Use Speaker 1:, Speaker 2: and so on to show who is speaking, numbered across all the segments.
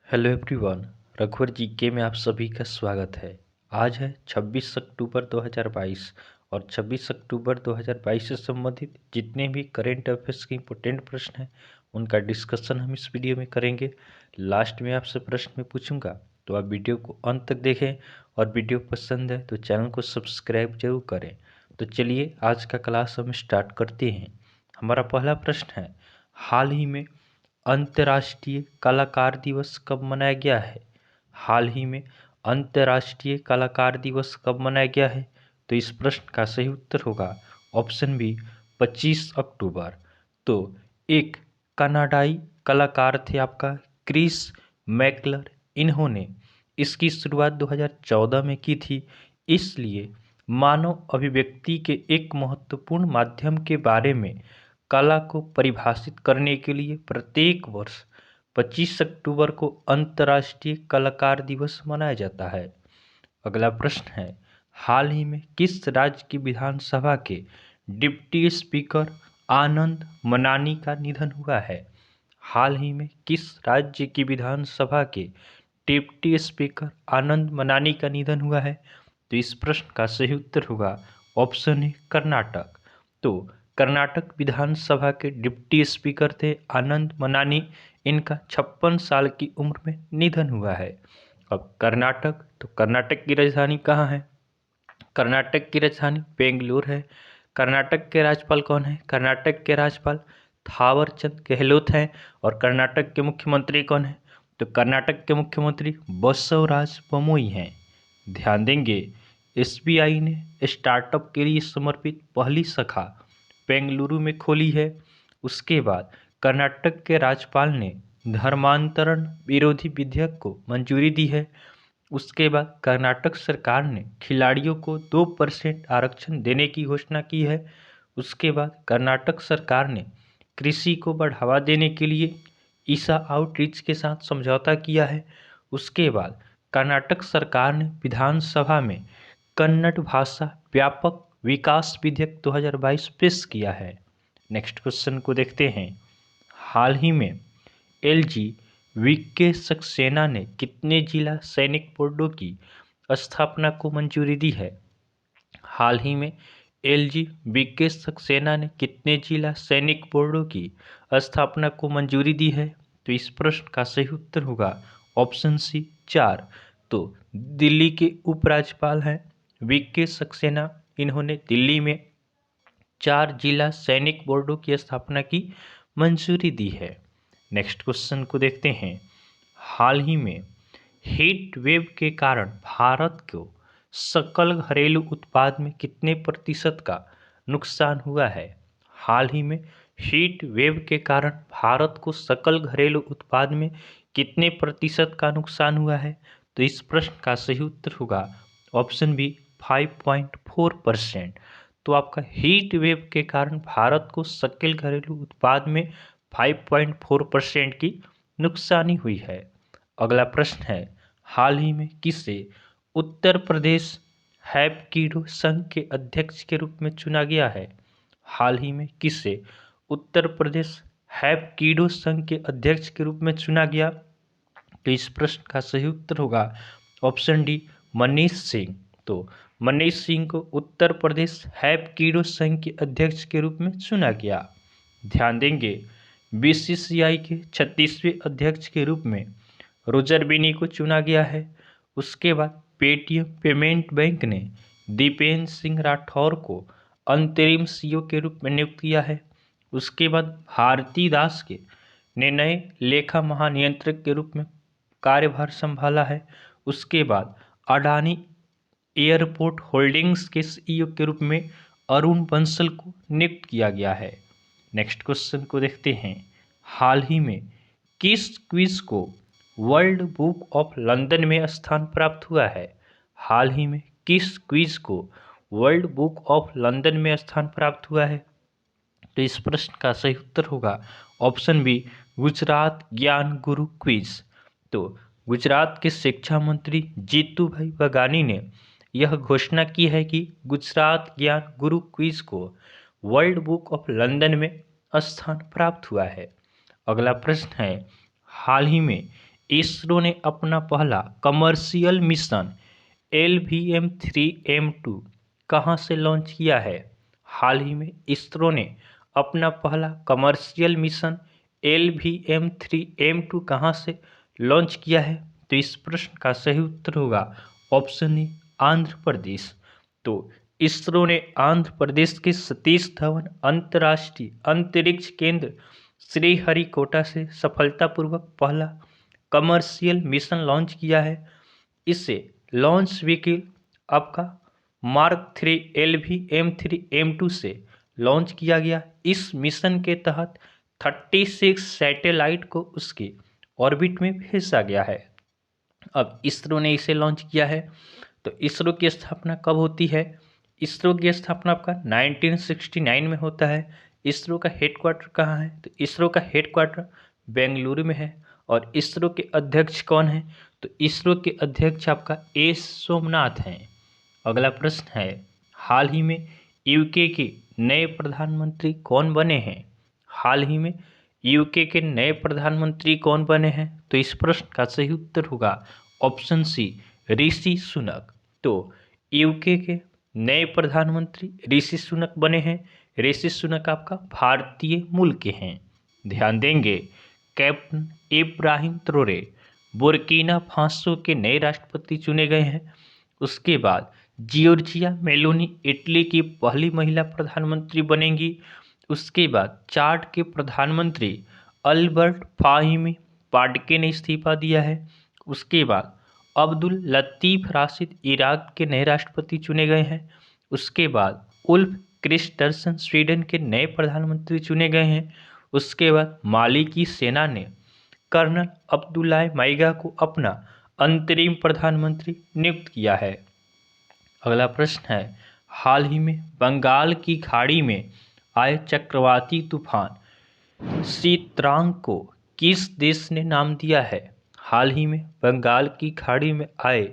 Speaker 1: Hello everyone. रघुवर GK में आप सभी का स्वागत है। आज है 26 अक्टूबर 2022 और 26 अक्टूबर 2022 से संबंधित जितने भी करेंट अफेयर्स के इंपॉर्टेंट प्रश्न हैं उनका डिस्कशन हम इस वीडियो में करेंगे। लास्ट में आपसे प्रश्न में पूछूंगा, तो आप वीडियो को अंत तक देखें और वीडियो पसंद है तो चैनल को सब्सक्राइब जरूर करें। तो चलिए आज का क्लास हम स्टार्ट करते हैं। हमारा पहला प्रश्न है, हाल ही में अंतर्राष्ट्रीय कलाकार दिवस कब मनाया गया है? हाल ही में अंतर्राष्ट्रीय कलाकार दिवस कब मनाया गया है? तो इस प्रश्न का सही उत्तर होगा ऑप्शन बी 25 अक्टूबर। तो एक कनाडाई कलाकार थे आपका क्रिस मैकलर, इन्होंने इसकी शुरुआत 2014 में की थी। इसलिए मानव अभिव्यक्ति के एक महत्वपूर्ण माध्यम के बारे में कला को परिभाषित करने के लिए प्रत्येक वर्ष 25 अक्टूबर को अंतर्राष्ट्रीय कलाकार दिवस मनाया जाता है। अगला प्रश्न है, हाल ही में किस राज्य की विधानसभा के डिप्टी स्पीकर आनंद मनानी का निधन हुआ है? हाल ही में किस राज्य की विधानसभा के डिप्टी स्पीकर आनंद मनानी का निधन हुआ है? तो इस प्रश्न का सही उत्तर होगा ऑप्शन ए कर्नाटक। तो कर्नाटक विधानसभा के डिप्टी स्पीकर थे आनंद मनानी, इनका 56 साल की उम्र में निधन हुआ है। अब कर्नाटक, तो कर्नाटक की राजधानी कहाँ है? कर्नाटक की राजधानी बेंगलुरु है। कर्नाटक के राज्यपाल कौन है? कर्नाटक के राज्यपाल थावरचंद गहलोत हैं। और कर्नाटक के मुख्यमंत्री कौन है? तो कर्नाटक के मुख्यमंत्री बसवराज बोम्मई हैं। ध्यान देंगे, एसबीआई ने स्टार्टअप के लिए समर्पित पहली शाखा बेंगलुरु में खोली है। उसके बाद कर्नाटक के राज्यपाल ने धर्मांतरण विरोधी विधेयक को मंजूरी दी है। उसके बाद कर्नाटक सरकार ने खिलाड़ियों को 2% आरक्षण देने की घोषणा की है। उसके बाद कर्नाटक सरकार ने कृषि को बढ़ावा देने के लिए ईसा आउटरीच के साथ समझौता किया है। उसके बाद कर्नाटक सरकार ने विधानसभा में कन्नड़ भाषा व्यापक विकास विधेयक 2022 पेश किया है। नेक्स्ट क्वेश्चन को देखते हैं, हाल ही में एलजी वीके सक्सेना ने कितने जिला सैनिक बोर्डों की स्थापना को मंजूरी दी है? हाल ही में एलजी वीके सक्सेना ने कितने जिला सैनिक बोर्डों की स्थापना को मंजूरी दी है? तो इस प्रश्न का सही उत्तर होगा ऑप्शन सी 4। तो दिल्ली के उपराज्यपाल हैं वीके सक्सेना, इन्होंने दिल्ली में 4 जिला सैनिक बोर्डों की स्थापना की मंजूरी दी है। नेक्स्ट क्वेश्चन को देखते हैं, हाल ही में हीट वेव के कारण भारत को सकल घरेलू उत्पाद में कितने प्रतिशत का नुकसान हुआ है? हाल ही में हीट वेव के कारण भारत को सकल घरेलू उत्पाद में कितने प्रतिशत का नुकसान हुआ है? तो इस प्रश्न का सही उत्तर होगा ऑप्शन बी 5.4%। तो आपका हीट वेव के कारण भारत को सकल घरेलू उत्पाद में 5.4% की नुकसानी हुई है। अगला प्रश्न है, हाल ही में किसे उत्तर प्रदेश हैपकीडो संघ के अध्यक्ष के रूप में चुना गया है? हाल ही में किसे उत्तर प्रदेश हैपकीडो संघ के अध्यक्ष के रूप में चुना गया? तो इस प्रश्न का सही उत्तर होगा ऑप्शन डी मनीष सिंह। तो मनीष सिंह को उत्तर प्रदेश हैपकीडो संघ के अध्यक्ष के रूप में चुना गया। ध्यान देंगे, बीसीसीआई के 36वें अध्यक्ष के रूप में रोजर बिनी को चुना गया है। उसके बाद पेटीएम पेमेंट बैंक ने दीपेंद्र सिंह राठौर को अंतरिम सीईओ के रूप में नियुक्त किया है। उसके बाद भारती दास के ने नए लेखा महानियंत्रक के रूप में कार्यभार संभाला है। उसके बाद अडानी एयरपोर्ट होल्डिंग्स के सीईओ के रूप में अरुण बंसल को नियुक्त किया गया है। नेक्स्ट क्वेश्चन को देखते हैं, हाल ही में किस क्विज को वर्ल्ड बुक ऑफ लंदन में स्थान प्राप्त हुआ है? हाल ही में किस क्विज को वर्ल्ड बुक ऑफ लंदन में स्थान प्राप्त हुआ है? तो इस प्रश्न का सही उत्तर होगा ऑप्शन बी गुजरात ज्ञान गुरु क्विज। तो गुजरात के शिक्षा मंत्री जीतू भाई बघानी ने यह घोषणा की है कि गुजरात ज्ञान गुरु क्विज को वर्ल्ड बुक ऑफ लंदन में स्थान प्राप्त हुआ है। अगला प्रश्न है, हाल ही में इसरो ने अपना पहला कमर्शियल मिशन LVM-3M2 कहाँ से लॉन्च किया है? हाल ही में इसरो ने अपना पहला कमर्शियल मिशन LVM-3M2 कहाँ से लॉन्च किया है? तो इस प्रश्न का सही उत्तर होगा ऑप्शन ए आंध्र प्रदेश। तो इसरो ने आंध्र प्रदेश के सतीश धवन अंतर्राष्ट्रीय अंतरिक्ष केंद्र श्रीहरिकोटा से सफलतापूर्वक पहला कमर्शियल मिशन लॉन्च किया है। इसे लॉन्च व्हीकल आपका मार्क 3 LVM-3M2 से लॉन्च किया गया। इस मिशन के तहत 36 सैटेलाइट को उसके ऑर्बिट में भेजा गया है। अब इसरो ने इसे लॉन्च किया है। तो इसरो की स्थापना कब होती है? इसरो की स्थापना आपका 1969 में होता है। इसरो का हेडक्वार्टर कहाँ है? तो इसरो का हेडक्वार्टर बेंगलुरु में है। और इसरो के अध्यक्ष कौन है? तो इसरो के अध्यक्ष आपका एस सोमनाथ हैं। अगला प्रश्न है, हाल ही में यूके के नए प्रधानमंत्री कौन बने हैं? हाल ही में यूके के नए प्रधानमंत्री कौन बने हैं? तो इस प्रश्न का सही उत्तर होगा ऑप्शन सी ऋषि सुनक। तो यूके के नए प्रधानमंत्री ऋषि सुनक बने हैं। ऋषि सुनक आपका भारतीय मूल के हैं। ध्यान देंगे, captain Ibrahim Traore Burkina Faso के नए राष्ट्रपति चुने गए हैं। उसके बाद जियोर्जिया मेलोनी इटली की पहली महिला प्रधानमंत्री बनेंगी। उसके बाद चाड के प्रधानमंत्री अल्बर्ट फाहिमी पाडके ने इस्तीफा दिया है। उसके बाद अब्दुल लतीफ राशिद इराक के नए राष्ट्रपति चुने गए हैं। उसके बाद उल्फ क्रिस्टर्सन स्वीडन के नए प्रधानमंत्री चुने गए हैं। उसके बाद माली की सेना ने कर्नल अब्दुल्लाह माइगा को अपना अंतरिम प्रधानमंत्री नियुक्त किया है। अगला प्रश्न है, हाल ही में बंगाल की खाड़ी में आए चक्रवाती तूफान सीत्रांग को किस देश ने नाम दिया है? हाल ही में बंगाल की खाड़ी में आए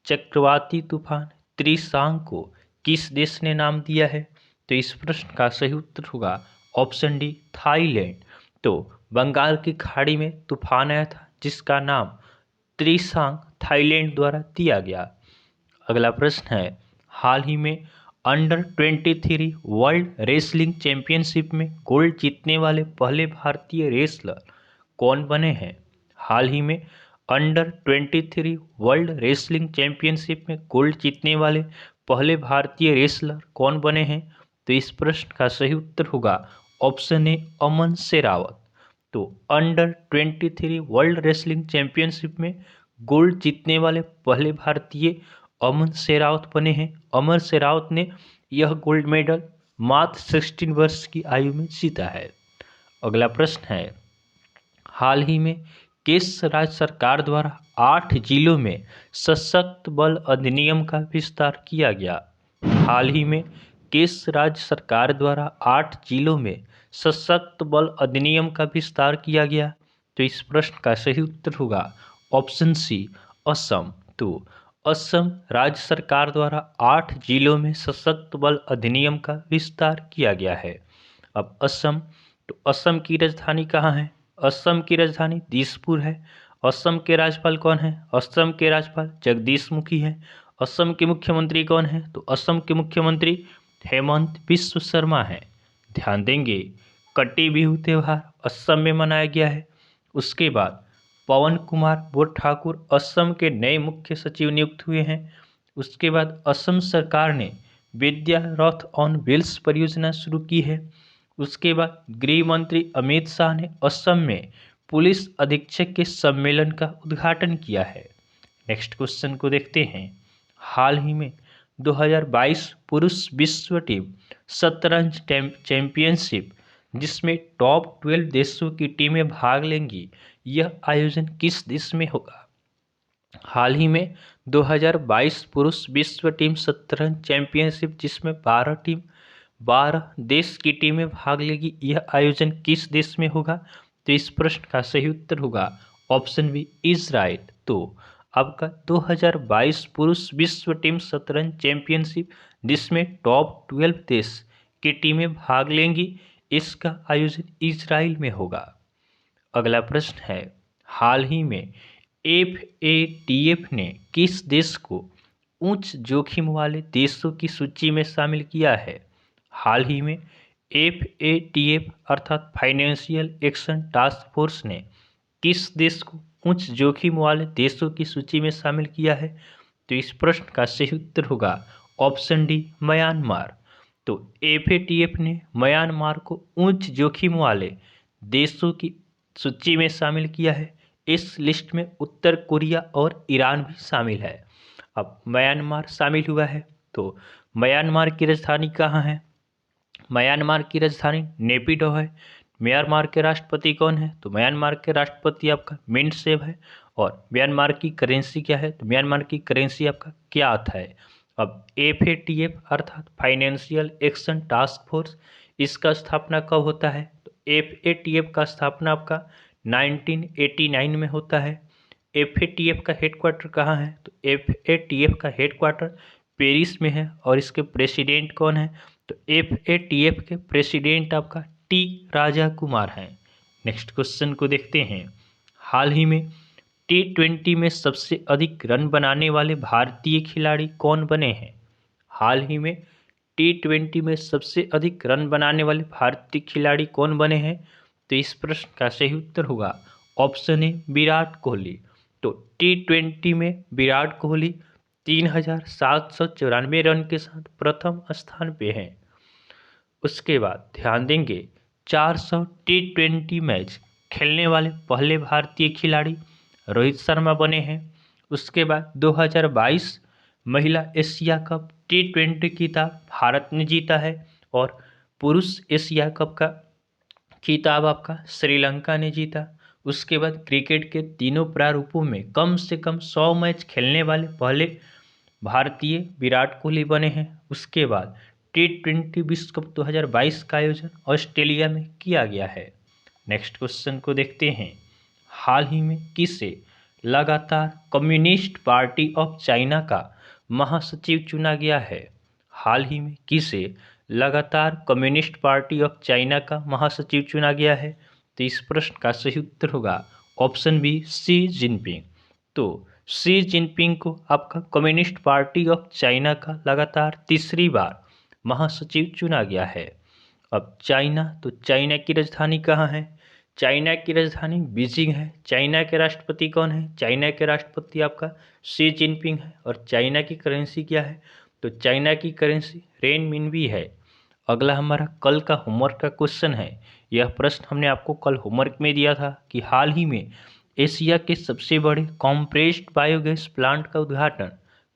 Speaker 1: चक्रवाती तूफान त्रिशांग को किस देश ने नाम दिया है? तो इस प्रश्न का सही उत्तर होगा ऑप्शन डी थाईलैंड। तो बंगाल की खाड़ी में तूफान आया था जिसका नाम त्रिशांग थाईलैंड द्वारा दिया गया। अगला प्रश्न है, हाल ही में अंडर 23 वर्ल्ड रेसलिंग चैंपियनशिप में गोल्ड जीतने वाले पहले भारतीय रेसलर कौन बने हैं? हाल ही में अंडर 23 वर्ल्ड रेसलिंग चैंपियनशिप में गोल्ड जीतने वाले पहले भारतीय रेसलर कौन बने हैं? तो इस प्रश्न का सही उत्तर होगा ऑप्शन ए अमन शेरावत। तो अंडर 23 वर्ल्ड रेसलिंग चैंपियनशिप में गोल्ड जीतने वाले पहले भारतीय अमन शेरावत बने हैं। अमन शेरावत ने यह गोल्ड मेडल मात्र 16 वर्ष की आयु में जीता है। अगला प्रश्न है, हाल ही में किस राज्य सरकार द्वारा 8 जिलों में सशक्त बल अधिनियम का विस्तार किया गया? हाल ही में किस राज्य सरकार द्वारा 8 जिलों में सशक्त बल अधिनियम का विस्तार किया गया? तो इस प्रश्न का सही उत्तर होगा ऑप्शन सी असम। तो असम राज्य सरकार द्वारा 8 जिलों में सशक्त बल अधिनियम का विस्तार किया गया है। अब असम, तो असम की राजधानी कहाँ है? असम की राजधानी दिसपुर है। असम के राज्यपाल कौन है? असम के राज्यपाल जगदीश मुखी हैं। असम के मुख्यमंत्री कौन है? तो असम के मुख्यमंत्री हेमंत बिश्व शर्मा हैं। ध्यान देंगे, कटी बिहू त्यौहार असम में मनाया गया है। उसके बाद पवन कुमार बोर ठाकुर असम के नए मुख्य सचिव नियुक्त हुए हैं। उसके बाद असम सरकार ने विद्या रथ ऑन व्हील्स परियोजना शुरू की है। उसके बाद गृह मंत्री अमित शाह ने असम में पुलिस अधीक्षक के सम्मेलन का उद्घाटन किया है। नेक्स्ट क्वेश्चन को देखते हैं, हाल ही में 2022 पुरुष विश्व टीम शतरंज चैंपियनशिप जिसमें टॉप 12 देशों की टीमें भाग लेंगी, यह आयोजन किस देश में होगा? हाल ही में 2022 पुरुष विश्व टीम शतरंज चैंपियनशिप जिसमें 12 देश की टीमें भाग लेगी, यह आयोजन किस देश में होगा? तो इस प्रश्न का सही उत्तर होगा ऑप्शन बी इजराइल। तो आपका 2022 पुरुष विश्व टीम शतरंज चैंपियनशिप जिसमें टॉप 12 देश की टीमें भाग लेंगी, इसका आयोजन इजराइल में होगा। अगला प्रश्न है, हाल ही में FATF ने किस देश को उच्च जोखिम वाले देशों की सूची में शामिल किया है? हाल ही में FATF अर्थात फाइनेंशियल एक्शन टास्क फोर्स ने किस देश को उच्च जोखिम वाले देशों की सूची में शामिल किया है? तो इस प्रश्न का सही उत्तर होगा ऑप्शन डी, म्यांमार। तो FATF ने म्यांमार को उच्च जोखिम वाले देशों की सूची में शामिल किया है। इस लिस्ट में उत्तर कोरिया और ईरान भी शामिल है। अब म्यांमार शामिल हुआ है, तो म्यांमार की राजधानी कहाँ है? म्यांमार की राजधानी नेपिडो है। म्यांमार के राष्ट्रपति कौन है? तो म्यांमार के राष्ट्रपति आपका मिंट सेव है। और म्यांमार की करेंसी क्या है? तो म्यांमार की करेंसी आपका क्यात है। अब FATF अर्थात फाइनेंशियल एक्शन टास्क फोर्स, इसका स्थापना कब होता है? तो FATF का स्थापना आपका 1989 में होता है। FATF का हेडक्वार्टर कहाँ है? तो FATF का हेडक्वार्टर पेरिस में है। और इसके प्रेसिडेंट कौन है? तो FATF के प्रेसिडेंट आपका T राजा कुमार हैं। नेक्स्ट क्वेश्चन को देखते हैं। हाल ही में T20 में सबसे अधिक रन बनाने वाले भारतीय खिलाड़ी कौन बने हैं? हाल ही में T20 में सबसे अधिक रन बनाने वाले भारतीय खिलाड़ी कौन बने हैं? तो इस प्रश्न का सही उत्तर होगा ऑप्शन ए, विराट कोहली। तो T20 में विराट कोहली 3794 रन के साथ प्रथम स्थान पे हैं। उसके बाद ध्यान देंगे 400 T20 मैच खेलने वाले पहले भारतीय खिलाड़ी रोहित शर्मा बने हैं। उसके बाद 2022 महिला एशिया कप T20 खिताब भारत ने जीता है। और पुरुष एशिया कप का खिताब आपका श्रीलंका ने जीता। उसके बाद क्रिकेट के तीनों प्रारूपों में कम से कम 100 मैच खेलने वाले पहले भारतीय विराट कोहली बने हैं। उसके बाद T20 विश्व कप 2022 का आयोजन ऑस्ट्रेलिया में किया गया है। नेक्स्ट क्वेश्चन को देखते हैं। हाल ही में किसे लगातार कम्युनिस्ट पार्टी ऑफ चाइना का महासचिव चुना गया है? हाल ही में किसे लगातार कम्युनिस्ट पार्टी ऑफ चाइना का महासचिव चुना गया है? तो इस प्रश्न का सही उत्तर होगा ऑप्शन बी, शी जिनपिंग। तो शी जिनपिंग को आपका कम्युनिस्ट पार्टी ऑफ चाइना का लगातार तीसरी बार महासचिव चुना गया है। अब चाइना, तो चाइना की राजधानी कहाँ है? चाइना की राजधानी बीजिंग है। चाइना के राष्ट्रपति कौन है? चाइना के राष्ट्रपति आपका शी जिनपिंग है। और चाइना की करेंसी क्या है? तो चाइना की करेंसी रेनमिनबी है। अगला हमारा कल का होमवर्क का क्वेश्चन है। यह प्रश्न हमने आपको कल होमवर्क में दिया था कि हाल ही में एशिया के सबसे बड़े कॉम्प्रेस्ड बायोगैस प्लांट का उद्घाटन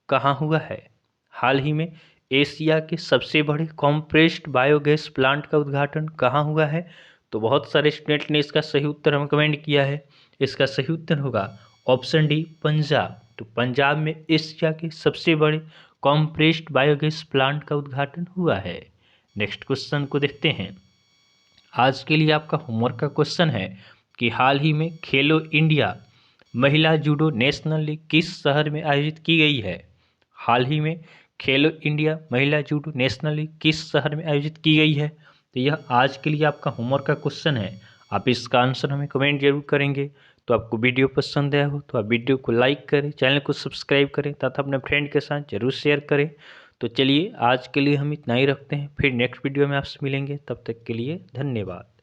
Speaker 1: कहाँ हुआ है? हाल ही में एशिया के सबसे बड़े कॉम्प्रेस्ड बायोगैस प्लांट का उद्घाटन कहाँ हुआ है? तो बहुत सारे स्टूडेंट ने इसका सही उत्तर हमें कमेंट किया है। इसका सही उत्तर होगा ऑप्शन डी, पंजाब। तो पंजाब में एशिया के सबसे बड़े कॉम्प्रेस्ड बायोगैस प्लांट का उद्घाटन हुआ है। नेक्स्ट क्वेश्चन को देखते हैं। आज के लिए आपका होमवर्क का क्वेश्चन है कि हाल ही में खेलो इंडिया महिला जूडो नेशनल लीग किस शहर में आयोजित की गई है? हाल ही में खेलो इंडिया महिला जूडो नेशनल लीग किस शहर में आयोजित की गई है? तो यह आज के लिए आपका होमवर्क का क्वेश्चन है। आप इसका आंसर हमें कमेंट जरूर करेंगे। तो आपको वीडियो पसंद आया हो तो आप वीडियो को लाइक करें, चैनल को सब्सक्राइब करें तथा अपने फ्रेंड के साथ जरूर शेयर करें। तो चलिए आज के लिए हम इतना ही रखते हैं, फिर नेक्स्ट वीडियो में आपसे मिलेंगे। तब तक के लिए धन्यवाद।